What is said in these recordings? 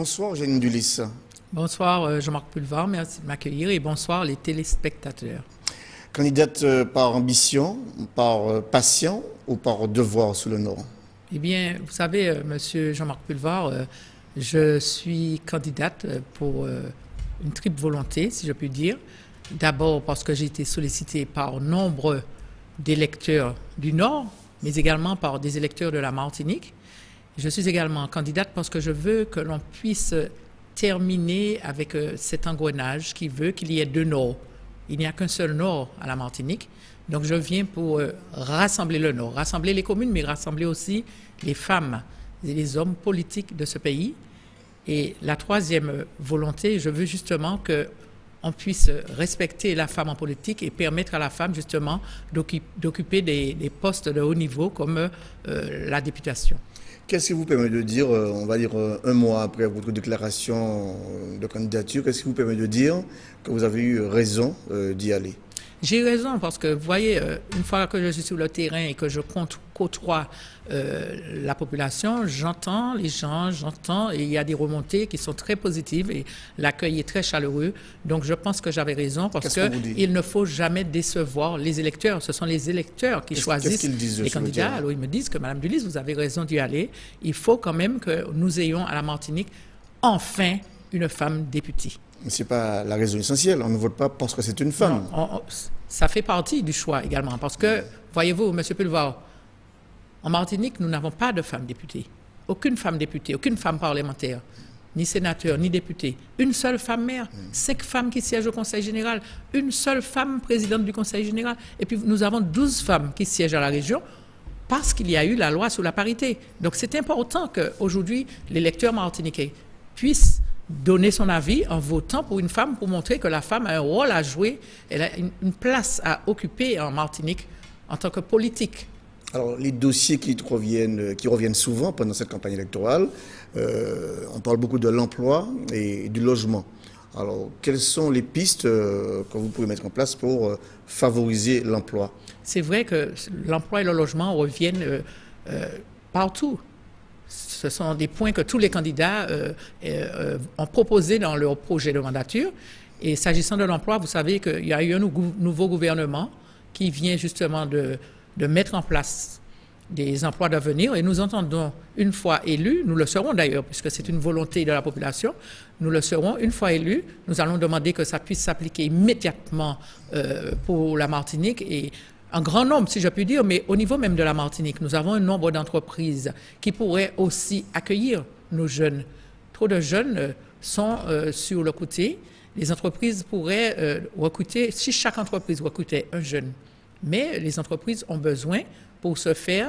Bonsoir, Janine Dulis. Bonsoir Jean-Marc Pulvar, merci de m'accueillir et bonsoir les téléspectateurs. Candidate par ambition, par passion ou par devoir sous le Nord? Eh bien, vous savez, monsieur Jean-Marc Pulvar, je suis candidate pour une triple volonté, si je puis dire. D'abord parce que j'ai été sollicitée par nombre d'électeurs du Nord, mais également par des électeurs de la Martinique. Je suis également candidate parce que je veux que l'on puisse terminer avec cet engrenage qui veut qu'il y ait deux Nords. Il n'y a qu'un seul Nord à la Martinique. Donc je viens pour rassembler le Nord, rassembler les communes, mais rassembler aussi les femmes et les hommes politiques de ce pays. Et la troisième volonté, je veux justement qu'on puisse respecter la femme en politique et permettre à la femme justement d'occuper des postes de haut niveau comme la députation. Qu'est-ce qui vous permet de dire, on va dire un mois après votre déclaration de candidature, qu'est-ce qui vous permet de dire que vous avez eu raison d'y aller? J'ai raison parce que, vous voyez, une fois que je suis sur le terrain et que je côtoie la population, j'entends les gens, et il y a des remontées qui sont très positives et l'accueil est très chaleureux. Donc je pense que j'avais raison parce qu'il ne faut jamais décevoir les électeurs. Ce sont les électeurs qui choisissent les candidats. Alors ils me disent que Mme Dulis, vous avez raison d'y aller. Il faut quand même que nous ayons à la Martinique enfin une femme députée. Mais ce n'est pas la raison essentielle. On ne vote pas parce que c'est une femme. Non, ça fait partie du choix également. Parce que, voyez-vous, M. Pulvar, en Martinique, nous n'avons pas de femme députée. Aucune femme députée, aucune femme parlementaire, ni sénateur, ni député. Une seule femme maire, 5 femmes qui siègent au Conseil général, une seule femme présidente du Conseil général. Et puis nous avons 12 femmes qui siègent à la région parce qu'il y a eu la loi sur la parité. Donc c'est important qu'aujourd'hui, l'électeur martiniquais puisse donner son avis en votant pour une femme, pour montrer que la femme a un rôle à jouer, elle a une place à occuper en Martinique en tant que politique. Alors, les dossiers qui reviennent souvent pendant cette campagne électorale, on parle beaucoup de l'emploi et du logement. Alors, quelles sont les pistes que vous pouvez mettre en place pour favoriser l'emploi? C'est vrai que l'emploi et le logement reviennent partout. Ce sont des points que tous les candidats ont proposés dans leur projet de mandature. Et s'agissant de l'emploi, vous savez qu'il y a eu un nouveau gouvernement qui vient justement de mettre en place des emplois d'avenir. Et nous entendons, une fois élus, nous le serons d'ailleurs, puisque c'est une volonté de la population, nous le serons, une fois élus, nous allons demander que ça puisse s'appliquer immédiatement pour la Martinique et un grand nombre, si je puis dire, mais au niveau même de la Martinique, nous avons un nombre d'entreprises qui pourraient aussi accueillir nos jeunes. Trop de jeunes sont sur le côté. Les entreprises pourraient recruter, si chaque entreprise recrutait un jeune, mais les entreprises ont besoin, pour ce faire,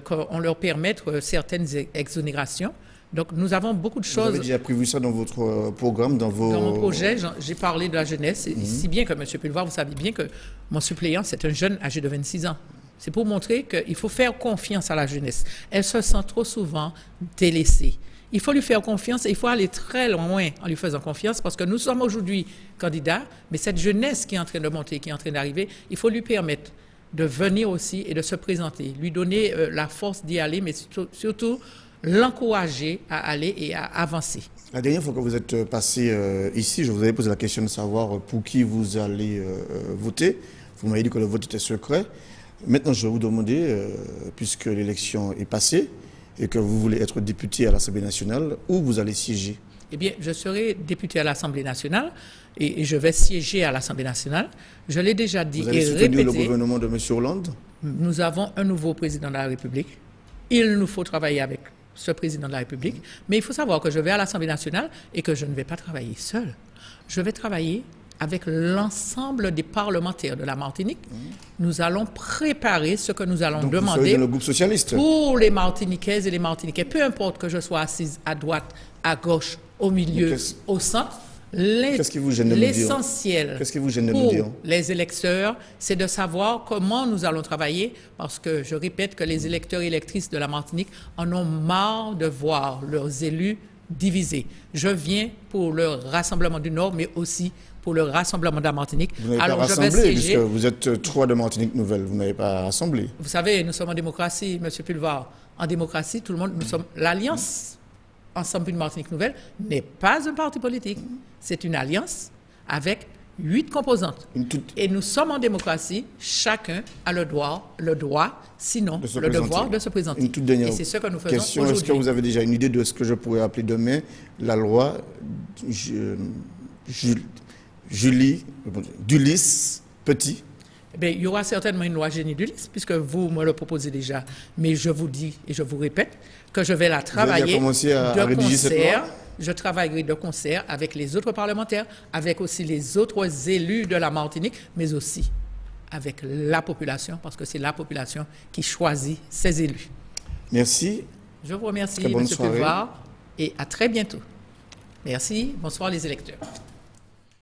qu'on leur permette certaines exonérations. Donc nous avons beaucoup de choses. Vous avez déjà prévu ça dans votre programme, dans mon projet, j'ai parlé de la jeunesse, si bien que M. Pulvar, vous savez bien que mon suppléant, c'est un jeune âgé de 26 ans. C'est pour montrer qu'il faut faire confiance à la jeunesse. Elle se sent trop souvent délaissée. Il faut lui faire confiance et il faut aller très loin en lui faisant confiance parce que nous sommes aujourd'hui candidats, mais cette jeunesse qui est en train de monter, qui est en train d'arriver, il faut lui permettre de venir aussi et de se présenter, lui donner la force d'y aller, mais surtout l'encourager à aller et à avancer. La dernière fois que vous êtes passé ici, je vous avais posé la question de savoir pour qui vous allez voter. Vous m'avez dit que le vote était secret. Maintenant, je vais vous demander, puisque l'élection est passée et que vous voulez être député à l'Assemblée nationale, où vous allez siéger? Eh bien, je serai député à l'Assemblée nationale et je vais siéger à l'Assemblée nationale. Je l'ai déjà dit et répété. Vous allez soutenir le gouvernement de M. Hollande? Nous avons un nouveau président de la République. Il nous faut travailler avec ce président de la République. Mais il faut savoir que je vais à l'Assemblée nationale et que je ne vais pas travailler seul. Je vais travailler avec l'ensemble des parlementaires de la Martinique. Nous allons préparer ce que nous allons demander vous serez dans le groupe socialiste pour les Martiniquaises et les Martiniquais. Peu importe que je sois assise à droite, à gauche, au milieu, au centre. L'essentiel pour les électeurs, c'est de savoir comment nous allons travailler parce que je répète que les électeurs et électrices de la Martinique en ont marre de voir leurs élus divisés. Je viens pour le rassemblement du Nord, mais aussi pour le rassemblement de la Martinique. Vous n'avez pas rassemblé, puisque vous êtes 3 de Martinique Nouvelle, vous n'avez pas rassemblé. Vous savez, nous sommes en démocratie, M. Pulvar. En démocratie, tout le monde, nous sommes l'alliance Ensemble pour une Martinique nouvelle n'est pas un parti politique. C'est une alliance avec 8 composantes. Et nous sommes en démocratie, chacun a le droit, sinon le devoir de se présenter. Une toute dernière et c'est ce que nous faisons aujourd'hui. Est-ce que vous avez déjà une idée de ce que je pourrais appeler demain la loi d'Ulysse Petit? Il y aura certainement une loi génie d'Ulysse, puisque vous me le proposez déjà. Mais je vous dis et je vous répète que je vais la travailler de concert. Je travaillerai de concert avec les autres parlementaires, avec aussi les autres élus de la Martinique, mais aussi avec la population, parce que c'est la population qui choisit ses élus. Merci. Je vous remercie, M. Pevard, et à très bientôt. Merci. Bonsoir les électeurs.